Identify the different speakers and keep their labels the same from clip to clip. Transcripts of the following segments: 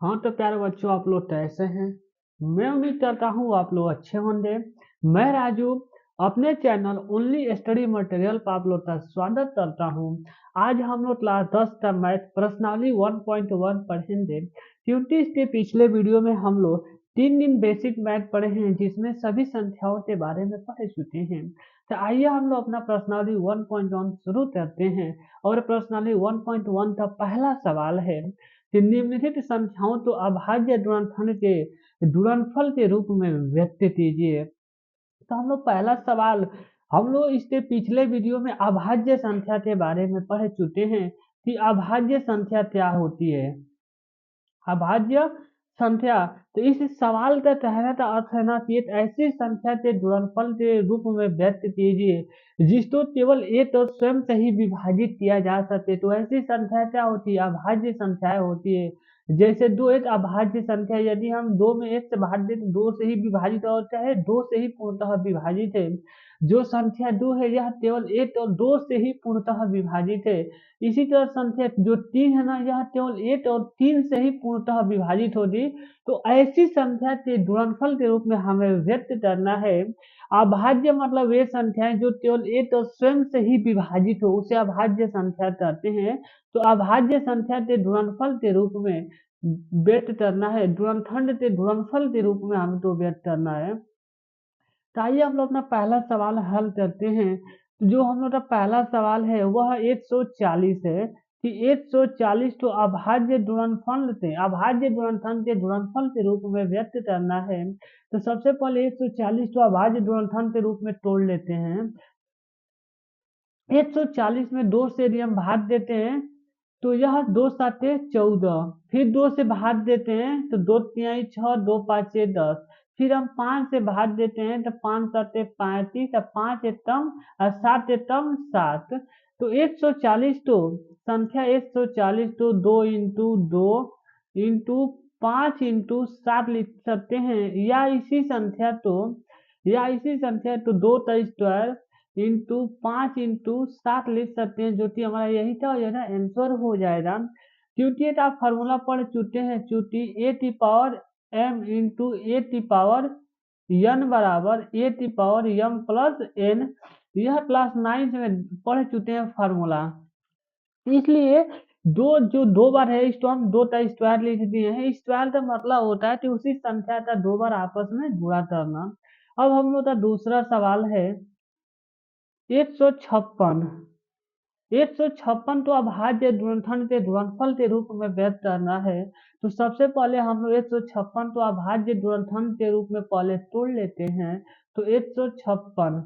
Speaker 1: हाँ तो प्यारे बच्चों, आप लोग कैसे हैं? मैं उम्मीद करता हूँ आप लोग अच्छे होंगे। मैं राजू अपने चैनल ओनली स्टडी मटेरियल पर आप लोग का स्वागत करता हूँ। आज हम लोग क्लास 10 का मैथ प्रश्नावली 1.1 पढ़ेंगे, क्योंकि इसके पिछले वीडियो में हम लोग 3 दिन बेसिक मैथ पढ़े हैं, जिसमें सभी संख्याओं के बारे में पढ़ चुके हैं। तो आइए हम लोग अपना प्रश्नावली 1.1 शुरू करते हैं। और प्रश्नावली 1.1 का पहला सवाल है कि निम्नलिखित संख्याओं को अभाज्य गुणनखंड के गुणनफल के रूप में व्यक्त कीजिए। तो हम लोग पहला सवाल, हम लोग इसके पिछले वीडियो में अभाज्य संख्या के बारे में पढ़ चुके हैं कि अभाज्य संख्या क्या होती है। अभाज्य संख्या, तो इस सवाल का कहने का अर्थ है ना कि एक ऐसी संख्या के गुणनफल के रूप में व्यक्त कीजिए जिसको केवल एक और स्वयं से ही विभाजित किया जा सके। तो ऐसी संख्या क्या होती है? अभाज्य संख्याएं होती है। जैसे दो एक अभाज्य संख्या, यदि हम दो में एक से भाग दें तो दो से ही विभाजित, और चाहे दो से ही पूर्णतः विभाजित है। जो संख्या दो है यह केवल एक और दो से ही पूर्णतः विभाजित है। इसी तरह संख्या जो तीन है ना, यह केवल एक और तीन से ही पूर्णतः विभाजित होगी। तो ऐसी संख्या के गुणनफल के रूप में हमें व्यक्त करना है। अभाज्य मतलब वे संख्याएं जो केवल एक और स्वयं से ही विभाजित हो, उसे अभाज्य संख्या कहते हैं। तो अभाज्य संख्या के गुणनफल के रूप में व्यक्त करना है, गुणनखंड के गुणनफल के रूप में हमें तो व्यक्त करना है। तो आइए हम लोग अपना पहला सवाल हल करते हैं। तो जो हम लोग का पहला सवाल है वह 140 है कि 140 तो अभाज्य गुणनफल थे, अभाज्य गुणनखंड के गुणनफल के रूप में व्यक्त करना है। तो सबसे पहले 140 तो अभाज्य गुणनखंड के रूप में तोड़ लेते हैं। 140 में दो से यदि हम भाग देते हैं तो यह दो साते 14, फिर दो से भाग देते हैं तो दो तिहाई 6, दो पाँचे 10। फिर हम पाँच से भाग देते हैं तो पाँच साते 35, तो पाँच एकम और सात एकम 7। तो 140 तो संख्या 140 तो 2 इंटू 5 लिख सकते हैं, या इसी संख्या तो 2 का स्क्वायर इंटू 5 इंटू 7 लिख सकते हैं, जो कि हमारा यही था, यह ना आंसर हो जाएगा। क्योंकि एक आप फॉर्मूला पढ़ चुके हैं, चूंकि a t power m into a t power n बराबर a t power m plus n, यह क्लास 9 में पढ़ चुके हैं फॉर्मूला। इसलिए जो दो बार है इसको हम दो का स्क्वायर लिख दिए हैं। स्क्वायर का मतलब होता है कि उसी संख्या का दो बार आपस में गुणा करना। अब हम लोग का दूसरा सवाल है 156। 156 तो अभाज्य गुणनखंड के गुणनफल के रूप में व्यक्त करना है। तो सबसे पहले हम लोग 156 तो अभाज्य गुणनखंड के रूप में पहले तोड़ लेते हैं। तो 156,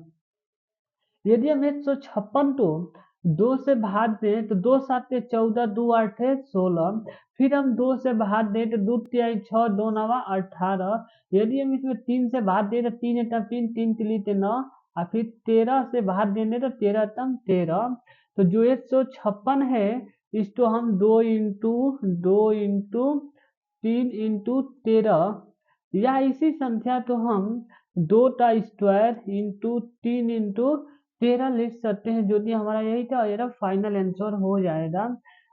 Speaker 1: यदि हम 156 तो दो से भाग दें तो दो सात 14, दो आठ 16। फिर हम दो से भाग दें तो दो तिहाई 6, दो नवा 18। यदि हम इसमें तीन से भाग दें तो तीन एकम तीन, तीन तिली 9, और फिर 13 से भाग देंगे तो 13 एकम 13। तो जो 156 है इसको हम दो इंटू 3 इंटू 13, या इसी संख्या को हम 2 का स्क्वायर इंटू 3 इंटू 13 लिख सकते हैं, जो कि हमारा यही था, ये फाइनल आंसर हो जाएगा।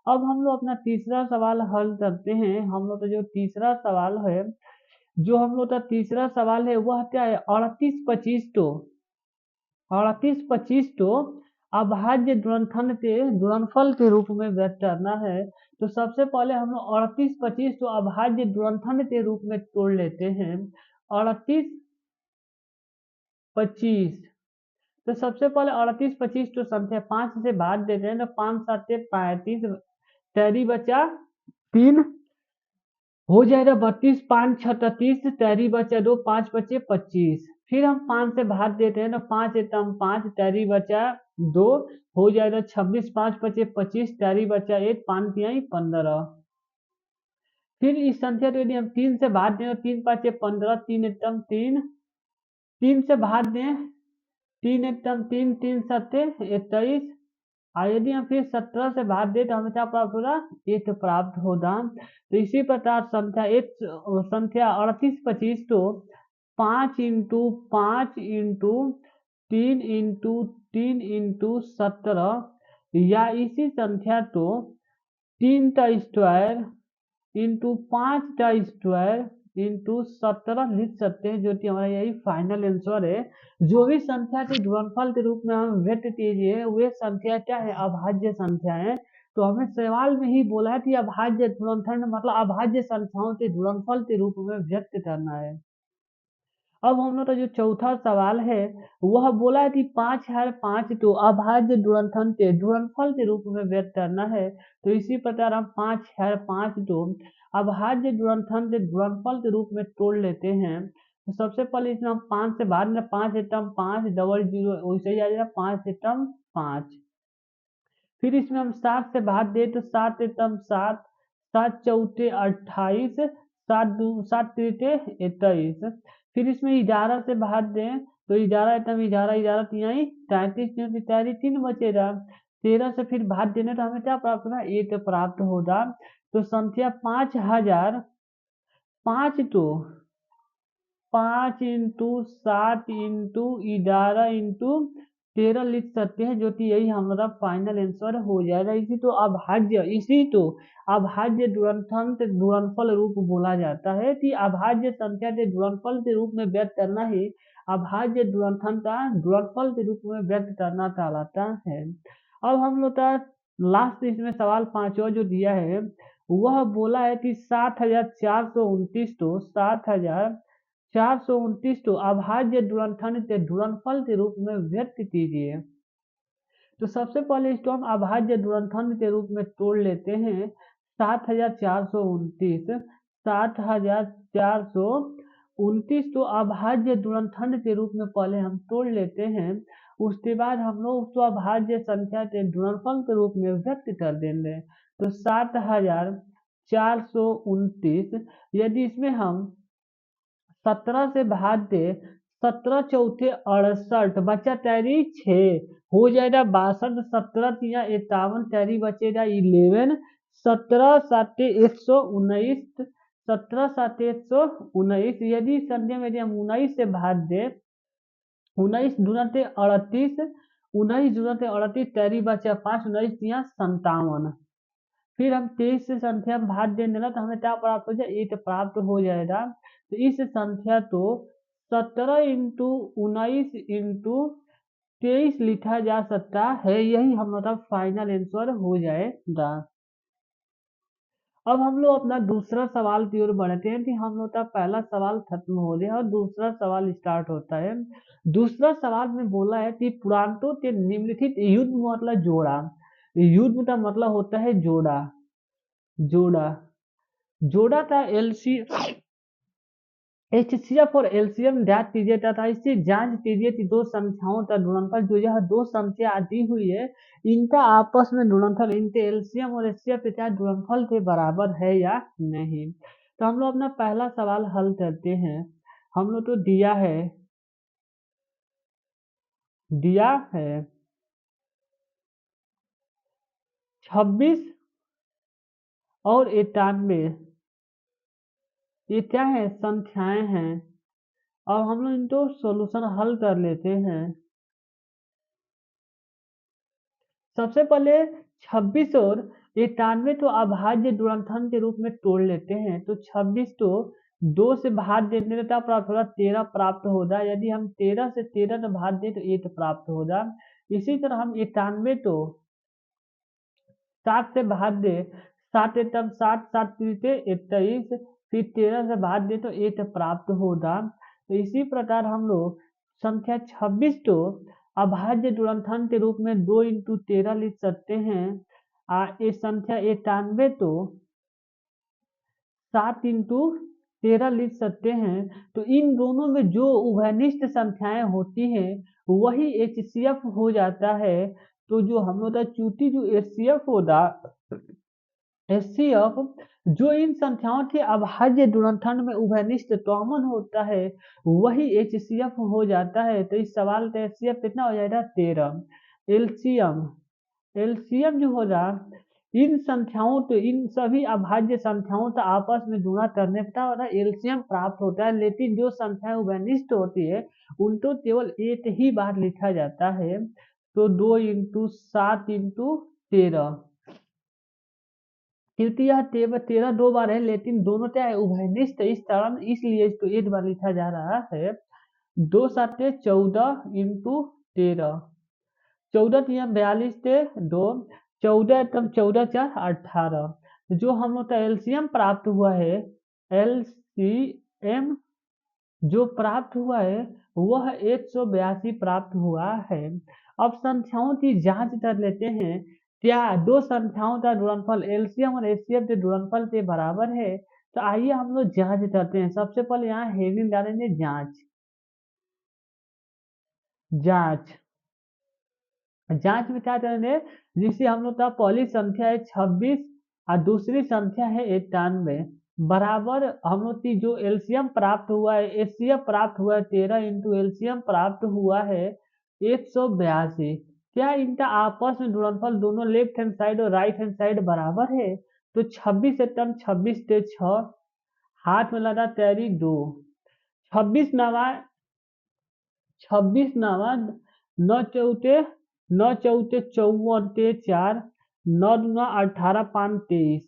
Speaker 1: अब हम लोग अपना तीसरा सवाल हल करते हैं। हम लोग का जो तीसरा सवाल है, वह क्या है? 3825 तो अभाज्य गुणनखंड के गुणनफल के रूप में व्यक्त करना है। तो सबसे पहले हम लोग 3825 तो अभाज्य गुणनखंड के रूप में तोड़ लेते हैं। 3825, तो सबसे पहले 3825 तो संख्या 5 से भाग देते हैं तो 5 सात 35, तैरी बचा 3, हो जाएगा 32, 5 6 30, तैरी बचा 2, 5 बचे 25। फिर हम 5 से भाग देते हैं तो 5 एकम 5, तैरी बचा 2, हो जाएगा 26, 5 बचे 25, तैरी बचा 1, 5 तिहाई 15। फिर इस संख्या को यदि हम 3 से भाग दें तो 3 5 15, 3 एकम 3, 3 से भाग दें 3 एकम 3, 3 सत्ते 21, और यदि हम फिर 17 से भाग दें तो हमें क्या प्राप्त होगा? 1 प्राप्त होगा। तो इसी प्रकार संख्या 3825 तो 5 इंटू 3 इंटू 3 इंटू 17, या इसी संख्या तो 3 का स्क्वायर इंटू 5 का स्क्वायर इंटू 17 लिख सकते हैं, जो कि हमारा यही फाइनल आंसर है। जो भी संख्या के गुणनफल के रूप में हम व्यक्त कीजिए वे संख्या क्या है, अभाज्य संख्या है। तो हमें सवाल में ही बोला है कि अभाज्य गुणनफल मतलब अभाज्य संख्याओं के गुणनफल के रूप में व्यक्त करना है। अब हम लोग का जो चौथा सवाल है वह बोला है कि 5 तो अभाज्य गुणनफल के गुणनफल के रूप में व्यक्त करना है। तो इसी प्रकार हम 5 तो अभाज्य गुणनफल के गुणनफल के रूप में तोड़ लेते हैं। तो सबसे पहले इसमें हम 5 से बाद में 5 एकम 5 डबल जीरो वैसे ही आ जाएगा 5 एकम 5। फिर इसमें हम 7 से भाग दे तो 7 एकम 7, 7 चौथे 28, 7 त्रिके 21। फिर इसमें 11 से भाग दें तो 11 एकम 11, 11 तिहाई 33, 33 3 बचेगा। 13 से फिर भाग देने तो हमें क्या प्राप्त होगा, 8 प्राप्त होगा। तो संख्या 5000 5 तो 5 इंटू 7 इंटू 11 इंटू 13 लिख सकते हैं, जो कि यही हमारा फाइनल आंसर हो जाएगा। इसी तो अभाज्य गुणनफल रूप बोला जाता है कि अभाज्य संख्या के गुणनफल के रूप में व्यक्त करना ही अभाज्य गुणनफल का गुणनफल के रूप में व्यक्त करना कहलाता है। अब हम लोग का लास्ट इसमें सवाल पांचवा जो दिया है वह बोला है कि 7429 तो 7429 तो अभाज्य गुणनफल के गुणनफल के रूप में व्यक्त कीजिए। तो सबसे पहले इसको हम अभाज्य गुणनफल के रूप में तोड़ लेते हैं। 7429 तो अभाज्य गुणनफल के रूप में पहले हम तोड़ लेते हैं। उसके बाद हम लोग उसको अभाज्य संख्या के गुणनफल के रूप में व्यक्त कर देंगे। तो 7429 यदि इसमें हम 17 से भाग दे, 17 चौथे 68 बचा तैरी 6 हो जाएगा 62, 17 तिया 51 तैरी बचेगा 11, 17 साते 119, 17 साते 119। यदि संख्या में हम 19 से भाग दे, 19 दूना 38, 19 दूना 38 तैरी बचा 5, 19 तिया 57। फिर हम 23 से संख्या भाग देंगे ना तो हमें क्या प्राप्त हो जाए, 8 प्राप्त हो जाएगा। तो इस संख्या तो 17 इंटू 19 इंटू 23 लिखा जा सकता है। यही हम लोग का फाइनल आंसर हो जाएगा। अब हम लोग अपना दूसरा सवाल की ओर बढ़ते हैं कि हम लोग का पहला सवाल खत्म हो गया और दूसरा सवाल स्टार्ट होता है। दूसरा सवाल में बोला है कि पुराणों के निम्नलिखित युद्ध मतलब जोड़ा, युद्ध का मतलब होता है जोड़ा, जोड़ा जोड़ा का एलसी एचसीएफ और एलसीएम ज्ञात कीजिए तथा इससे जांच कीजिए कि दो संख्याओं का गुणनफल जो यह दो संख्या दी हुई है इनका आपस में गुणनफल इनके एलसीएम और एचसीएफ के क्या गुणनफल के बराबर है या नहीं। तो हम लोग अपना पहला सवाल हल करते हैं। हम लोग तो दिया है 26 और 91, ये क्या है, संख्याएं हैं। अब हम लोग इनको सॉल्यूशन हल कर लेते हैं। सबसे पहले 26 और 91 तो अभाज्य गुणनफल के रूप में तोड़ लेते हैं। तो 26 तो 2 से भाग देने का प्राप्त होगा 13 प्राप्त होगा। यदि हम 13 से 13 का भाग दें तो 8 प्राप्त होगा। इसी तरह हम 91 तो 7 से भाग दे, 7 एकम 7, 7 त्रिके 21, फिर 13 से भाग दे तो 8 प्राप्त होगा। तो इसी प्रकार हम लोग संख्या 26 तो अभाज्य गुणनफल के रूप में 2 इंटू 13 लिख सकते हैं। ये संख्या 91 तो 7 इंटू 13 लिख सकते हैं। तो इन दोनों में जो उभयनिष्ठ संख्याएं होती हैं वही एचसीएफ हो जाता है। तो जो हम लोग का चूटी जो एचसीएफ होगा, एचसीएफ जो इन संख्याओं के अभाज्य गुणनफल में उभयनिष्ठ कॉमन होता है वही एचसीएफ हो जाता है। तो इस सवाल का एचसीएफ कितना हो जाएगा, 13। एलसीएम एलसीएम जो होगा इन संख्याओं तो इन सभी अभाज्य संख्याओं का आपस में गुणा करने पर एलसीएम प्राप्त होता है। लेकिन जो संख्याएं उभयनिष्ठ होती है उनको केवल एक ही बार लिखा जाता है। तो 2 इंटू 7 इंटू 13 क्योंकि यह 13 दो बार है, लेकिन दोनों क्या है, उभयनिष्ठ, इस कारण इसलिए इसको 8 बार लिखा जा रहा है। 2×7 = 14 इंटू 13, 14×3 = 42 थे 2, 14×14 = 18। जो हम लोग का एलसीएम प्राप्त हुआ है, एलसीएम जो प्राप्त हुआ है वह 182 प्राप्त हुआ है। अब संख्याओं की जांच कर लेते हैं, क्या दो संख्याओं का गुणनफल एलसीएम और एचसीएफ के गुणनफल के बराबर है? तो आइए हम लोग जांच करते हैं। सबसे पहले यहाँ हेडिंग डालेंगे जांच। जांच जांच में क्या करेंगे, जिससे हम लोग का पहली संख्या है 26 और दूसरी संख्या है 91, बराबर हम लोग की जो एलसीएम प्राप्त हुआ है, एचसीएफ प्राप्त हुआ है 13 इंटू एलसीएम प्राप्त हुआ है 182। क्या इनका आपस में गुणनफल दोनों लेफ्ट हैंड साइड और राइट हैंड साइड बराबर है? तो 26 एकदम 26 से 6, हाथ में लगा तैयारी 2, 26 नवा 26 9 चौथे 9 चौथे 54 ते 4, 9×2 = 18, 5 23,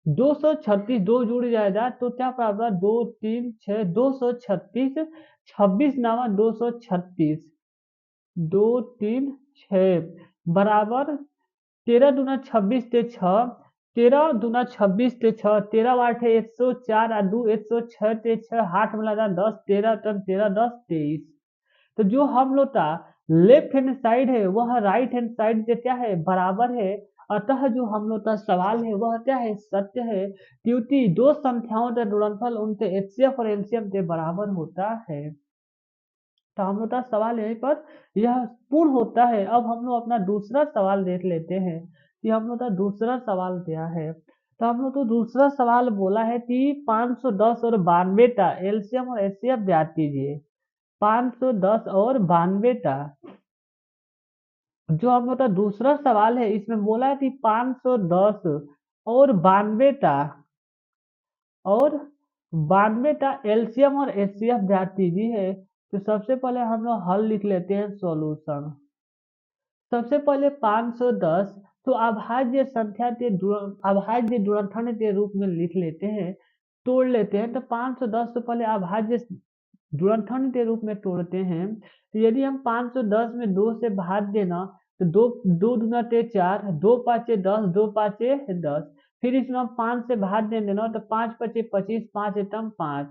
Speaker 1: 236 दो जुड़ जाएगा तो क्या प्राप्त होगा, 2 3 6 236, 26 नामा 236, 2 3 6 बराबर 13×26 ते 6, 13×26 ते 6, 13×8 = 104 और 2 106 ते 6, हाथ में लगा 10, 13 13 10 23। तो जो हम लोग का लेफ्ट हैंड साइड है वह राइट हैंड साइड से क्या है, बराबर है। अतः जो हम लोग का सवाल है वह क्या है, सत्य है, क्योंकि दो संख्याओं का गुणनफल उनके एचसीएफ और एलसीएम के बराबर होता है। तो हम लोग का सवाल यहीं पर यह पूर्ण होता है। अब हम लोग अपना दूसरा सवाल देख लेते हैं कि हम लोग का दूसरा सवाल क्या है। तो हम लोग तो दूसरा सवाल बोला है कि 510 और 92 का एलसीएम और एचसीएफ ज्ञात कीजिए। 510 और 92 का जो हम लोग का दूसरा सवाल है, इसमें बोला है कि 510 और 92 का और 92 का एलसीएम और एचसीएफ ज्ञात कीजिए। तो सबसे पहले हम लोग हल लिख लेते हैं, सॉल्यूशन। सबसे पहले 510 तो अभाज्य संख्या के अभाज्य गुणनखंड के रूप में लिख लेते हैं, तोड़ लेते हैं। तो 510 तो पहले अभाज्य गुणनखंड के रूप में तोड़ते हैं। तो यदि हम 510 में 2 से भाग देना तो 2 2 दूना 4, 2 5 10, 2 5 10, फिर इसमें हम 5 से भाग दे देना तो 5 5 25, 5 एकम 5,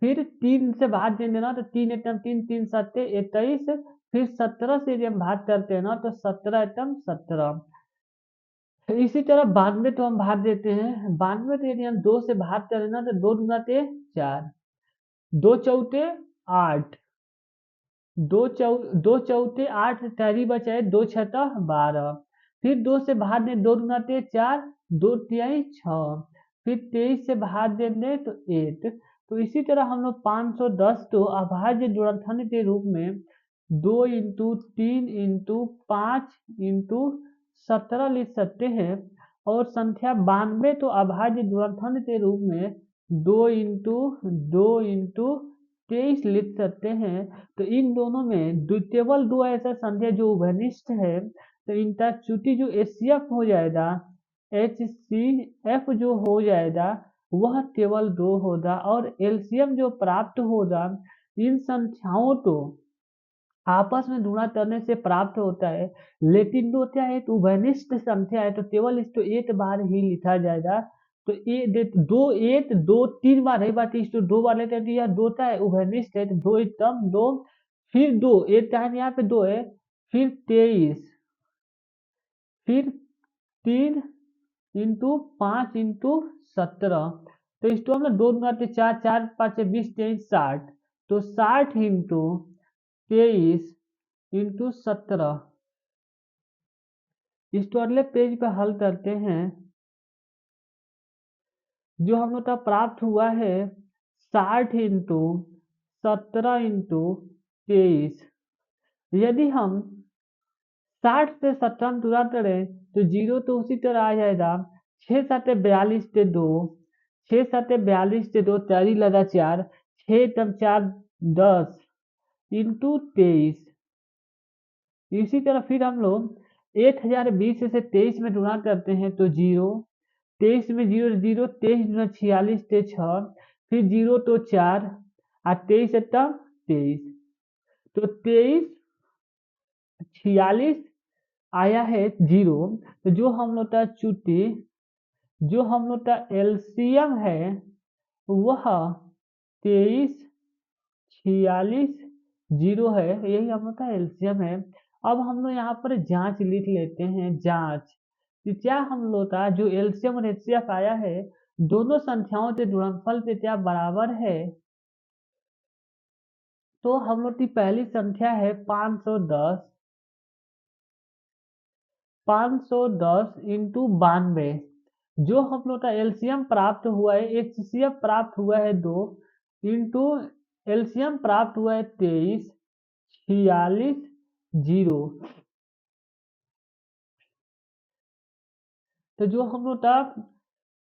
Speaker 1: फिर 3 से भाग दे देना तो 3 एकम 3, 3 7 21, फिर 17 से यदि हम भाग करते हैं ना तो 17 एकम 17। इसी तरह 92 तो हम भाग देते हैं, 92 तो यदि हम 2 से भाग करें ना तो 2 दूना 4, 2 चौथे 8, 2 चौथे 8, तैरी बचाए 2 छठा 12, फिर 2 से भाग दे 2 दूना 4, 2 तिहाई 6, फिर 23 से भाग देंगे तो 8। तो इसी तरह हम लोग 510 तो अभाज्य गुणनखंड के रूप में 2 इंटू 3 इंटू 5 इंटू 17 लिख सकते हैं, और संख्या 92 तो अभाज्य गुणनखंड के रूप में 2 इंटू 2 इंटू 23 लिख सकते हैं। तो इन दोनों में केवल दो ऐसा संख्या जो उभयनिष्ठ है, तो इनका चूंकि जो एचसीएफ हो जाएगा, एचसीएफ जो हो जाएगा वह केवल 2 होगा, और एलसीएम जो प्राप्त होगा इन संख्याओं को आपस में गुणा करने से प्राप्त होता है। लेकिन दो क्या है, तो उभयनिष्ठ संख्या है तो केवल इसको 1 बार ही लिखा जाएगा। तो दो 1 2 3 बार है, बात इसको 2 बार लेते हैं तो यह 2 का है, उभयनिष्ठ है तो 2 एकदम 2, फिर 2 एक टाइम यहाँ पे 2 है, फिर 23, फिर 3 इंटू 5 इंटू 17। तो इसको हम लोग 2 गुना 4, 4 5 20 23 60, तो 60 इंटू 23 इंटू 17। इसको अगले पेज पे हल करते हैं। जो हम लोग का प्राप्त हुआ है 60 इंटू 17 इंटू 23। यदि हम 60 से 17 गुणा करें तो 0 तो उसी तरह आ जाएगा। 6 7 42 से 2, 6 7 42 से 2, तैयारी लगा 4, 6 तब 4 10 इंटू 23। इसी तरह फिर हम लोग 1020 से 23 में गुणा करते हैं तो 0, 23 में 0 0, 23 गुना 46 ते 6, फिर 0 तो 4 और 23 तब 23, तो 23 46 आया है 0। तो जो हम लोग का चुटी, जो हम लोग का एलसीएम है वह 23 46 0 है, यही हम लोग का एलसीएम है। अब हम लोग यहाँ पर जांच लिख लेते हैं, जांच कि क्या हम लोग का जो एलसीएम और एचसीएफ आया है दोनों संख्याओं के गुणनफल से क्या बराबर है। तो हम लोग की पहली संख्या है 510, 510 इंटू 92, जो हम लोग का एलसीएम प्राप्त हुआ है, एचसीएफ प्राप्त हुआ है 2, इंटू एलसीएम प्राप्त हुआ है 23 46 0। तो जो हम लोग का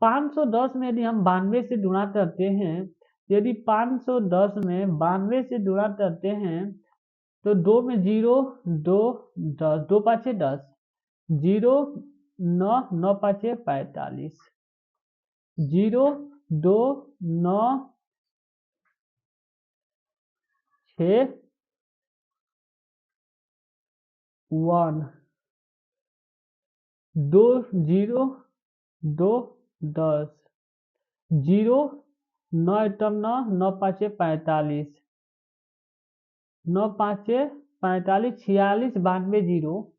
Speaker 1: 510 में यदि हम 92 से गुणा करते हैं, यदि 510 में 92 से गुणा करते हैं तो 2 में 0 2 10, 2 पाँचे 10, 0 9 9 पाँचे 45, 0 2 9 6 1, 2 0 2 10, 0 9 एकम 9 9 पाँचे 45, 9 पाँचे 45, 46 92 0,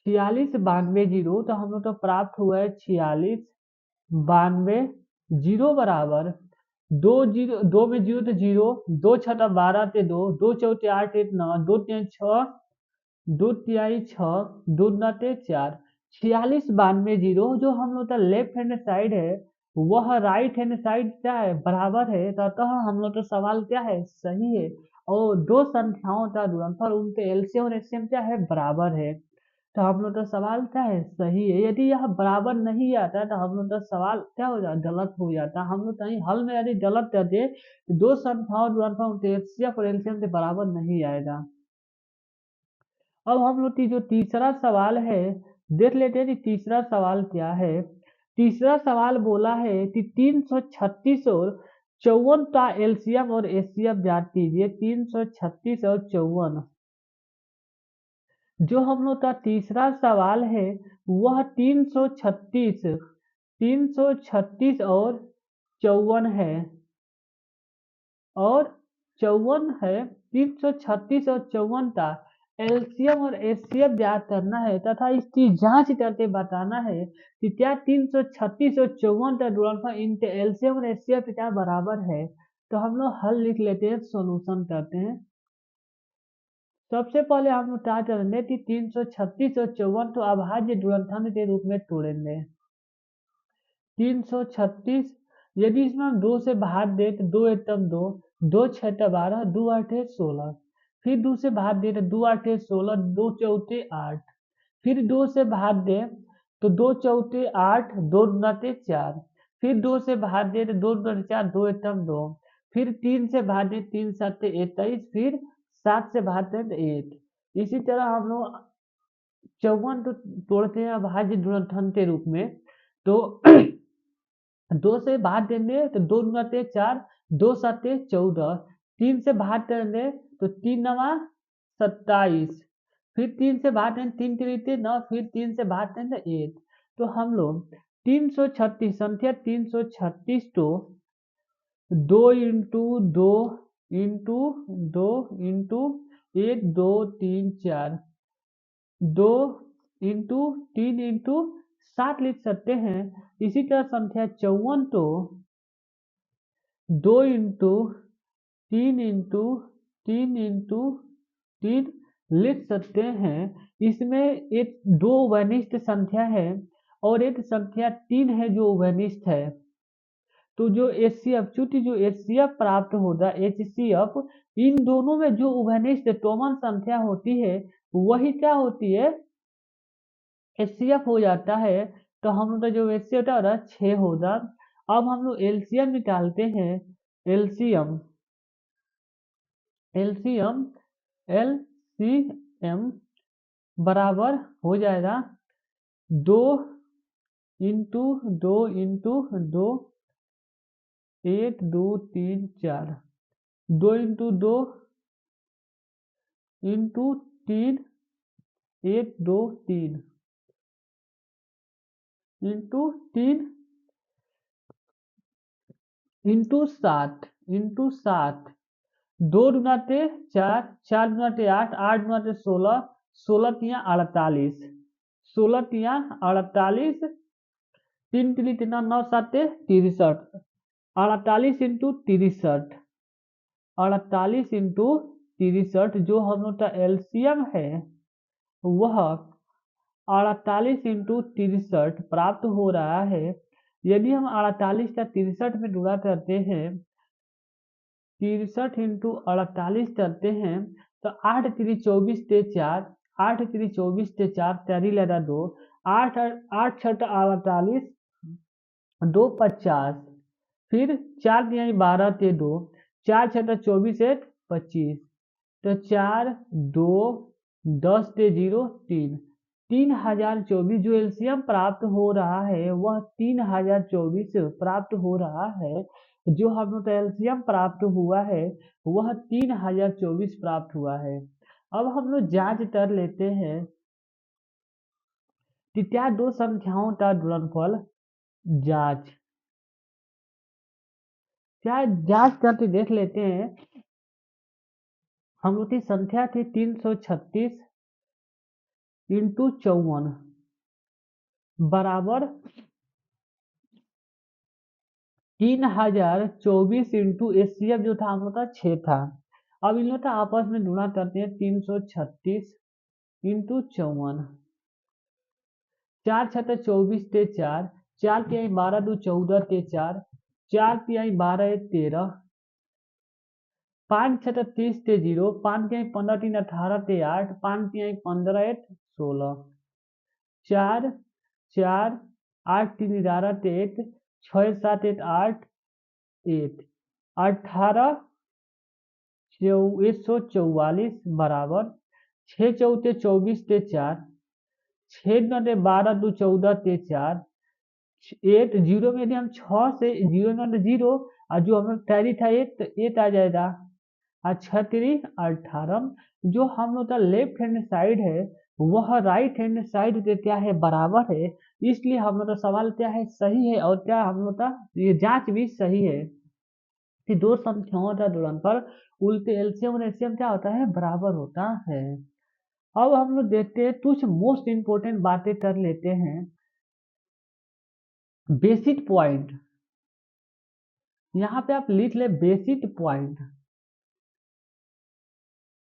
Speaker 1: 46 92 0, तो हम लोग तो प्राप्त हुआ है 46 92 0 बराबर 2 0, 2 में 0 तो 0, 2 छठा 12 ते 2, 2 चौथे 8 1 9, 2 तीन 6, 2 तिहाई 6, 2 नते 4, 46 92 0। जो हम लोग का लेफ्ट हैंड साइड है वह राइट हैंड साइड क्या है, बराबर है, तो अतः हम लोग का सवाल क्या है, सही है। और दो संख्याओं का गुणनफल उनके एलसीएम और एचसीएम क्या है, बराबर है, तो हम लोग का सवाल क्या है, सही है। यदि यह बराबर नहीं आता तो हम लोग का सवाल क्या हो जाता, गलत हो जाता। हम लोग कहीं हल में यदि गलत कर दे तो दो संख्याओं गुणनफल उनके एचसीएफ और एलसीएम से बराबर नहीं आएगा। अब हम लोग की जो तीसरा सवाल है देख लेते हैं कि तीसरा सवाल क्या है। तीसरा सवाल बोला है कि 336 और 54 का एलसीएम और एचसीएफ ज्ञात कीजिए। 336 और 54, जो हम लोग का तीसरा सवाल है वह 336 और 54 है, और 54 है, 336 और 54 का एलसीएम और एचसीएफ ज्ञात करना है तथा इसकी जांच करके बताना है कि क्या 336 और 54 का गुणनफल इनके एलसीएम और एचसीएफ क्या बराबर है। तो हम लोग हल लिख लेते हैं, सॉल्यूशन करते हैं। सबसे पहले हम लोग क्या करेंगे कि 336 और 54 तो अभाज्य गुणनखंड के रूप में तोड़ेंगे। 336, यदि इसमें हम 2 से भाग दे तो 2 एकम 2, 2 छठा 12, 2 आठे 16, फिर 2 से भाग दे तो 2 आठे 16, 2 चौथे 8, फिर 2 से भाग दे तो 2 चौथे 8, 2 नते 4, फिर 2 से भाग दे तो 2 नते 4, 2 एकम 2, फिर 3 से भाग दे 3 सत्ते 21, फिर 7 से भाग दे तो 1। इसी तरह हम लोग 54 तो तोड़ते हैं अभाज्य गुणनखंड के रूप में, तो 2 से भाग देंगे तो 2 नते 4, 2 सत्ते 14, 3 से भाग करेंगे तो 3 नवा 27, फिर 3 से भाग देंगे 3 त्रिके 9, फिर 3 से भाग देंगे 1। तो हम लोग 336 संख्या 336 तो 2 into 2 into 2 into 1 2 3 4, 2 into 3 into 7 लिख सकते हैं। इसी तरह संख्या 54 तो 2 इंटू 3 इंटू 3 इंटू 3 लिख सकते हैं। इसमें एक 2 वनिष्ठ संख्या है और एक संख्या 3 है जो वनिष्ठ है। तो जो एचसीएफ, चूंकि जो एचसीएफ प्राप्त होगा, एचसीएफ इन दोनों में जो उभयनिष्ठ कॉमन संख्या होती है वही क्या होती है, एचसीएफ हो जाता है। तो हम लोग का जो एचसीएफ होता है 6 होगा। अब हम लोग एलसीएम निकालते हैं। एलसीएम एलसीएम एलसीएम बराबर हो जाएगा 2 into 2 into 2, 1 2 3 4, 2 into 2 into 3, 1 2 3 into 3 into 7, 2 दुनाते 4, 4 दुनाते 8, 8 दुनाते 16, 16 तिया 48, 16 तिया 48, 3 3 3 9 7 63, 48 इंटू 63, 48 इंटू 63, जो हम लोग का एलसीएम है वह 48 इंटू 63 प्राप्त हो रहा है। यदि हम 48 का 63 में गुणा करते हैं, 63 इंटू 48 करते हैं तो 8 3 24 ते 4, 8 3 24 ते 4, तैयारी लगा 2, 8 8 6 48, 2 50, फिर 4 दिया 12 ते 2, 4 6 24 1 25, तो 4 2 10 ते 0 3, 3024 जो एलसीएम प्राप्त हो रहा है वह 3024 प्राप्त हो रहा है। जो हम लोग का एलसीएम प्राप्त हुआ है वह 3024 प्राप्त हुआ है। अब हम लोग जांच कर लेते हैं कि क्या दो संख्याओं का गुणनफल जांच, क्या जांच करके देख लेते हैं। हम लोग की संख्या थी 336 इंटू 54 बराबर 3024 इंटू एचसीएफ जो था हम लोग का 6 था। अब इन लोग का आपस में गुणा करते हैं 336 इंटू 54, 4 छठे 24 ते 4, 4 तिहाई 12 दो 14 ते 4, 4 तिहाई 12 13, 5 छठे 30 ते 0, 5 तिहाई 15 3 18 ते 8, 5 तिहाई 15 16, 4 4 8 3 11 ते 1, 6 7 1 8 1, 18 144 बराबर 6 चौथे 24 ते 4, 6 नटे 12 दो 14 ते 4, 8 जीरो में यदि हम 6 से 0 नट 0 और जो हमें टैरी था 8 तो 8 आ जाएगा, और 6 3 18, जो हम लोग का लेफ्ट हैंड साइड है वह राइट हैंड साइड के क्या है बराबर है। इसलिए हम लोग का सवाल क्या है सही है, और क्या हम लोग का ये जांच भी सही है कि दो संख्याओं का गुणनफल उल्टे एलसीएम और एचसीएम क्या होता है बराबर होता है। अब हम लोग देखते हैं कुछ मोस्ट इंपोर्टेंट बातें कर लेते हैं। बेसिक पॉइंट, यहाँ पे आप लिख ले बेसिक पॉइंट,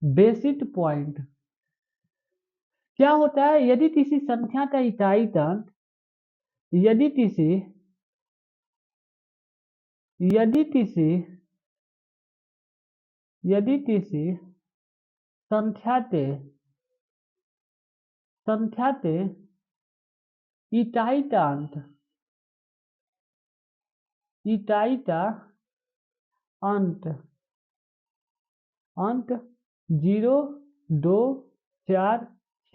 Speaker 1: बेसिक पॉइंट क्या होता है। यदि किसी संख्या का इकाई अंक, यदि किसी यदि किसी यदि किसी संख्या के इकाई का अंक, इकाई का अंक अंक 0 2 4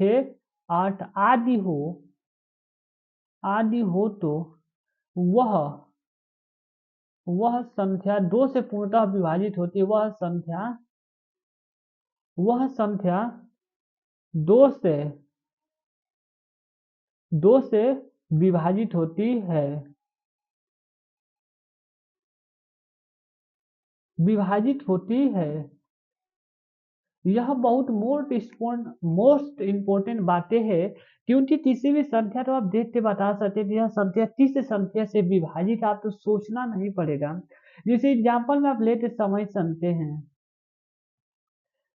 Speaker 1: 6 8 आदि हो तो वह संख्या 2 से पूर्णतः विभाजित होती है। वह संख्या 2 से विभाजित होती है, विभाजित होती है। यह बहुत मोस्ट इंपोर्टेंट बातें हैं, क्योंकि किसी भी संख्या तो आप देख के बता सकते कि यह संख्या किस संख्या से विभाजित, आप तो सोचना नहीं पड़ेगा। जैसे एग्जाम्पल में आप लेते समय सुनते हैं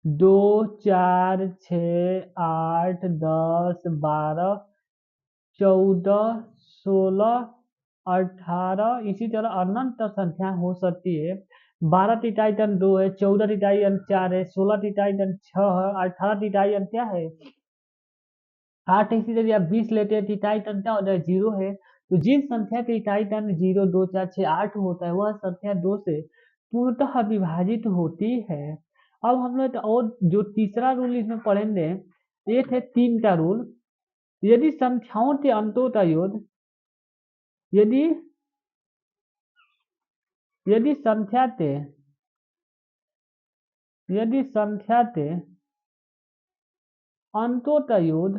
Speaker 1: 2 4 6 8 10 12 14 16 18, इसी तरह अनंत संख्या हो सकती है। 12 तिटाई 2 है, 14 तिटाई 4 है, 16 तिटाई 6 है, 18 तिटाई क्या है 8। इसी तरह आप 20 लेते हैं तिटाई क्या होता है 0 है। तो जिन संख्या के इकाई 0 2 4 6 8 होता है वह संख्या 2 से पूर्णतः विभाजित होती है। अब हम लोग और जो तीसरा रूल इसमें पढ़ेंगे ये थे 3 का रूल। यदि संख्याओं के अंकों का योग यदि यदि संख्या के यदि संख्या के अंकों का योग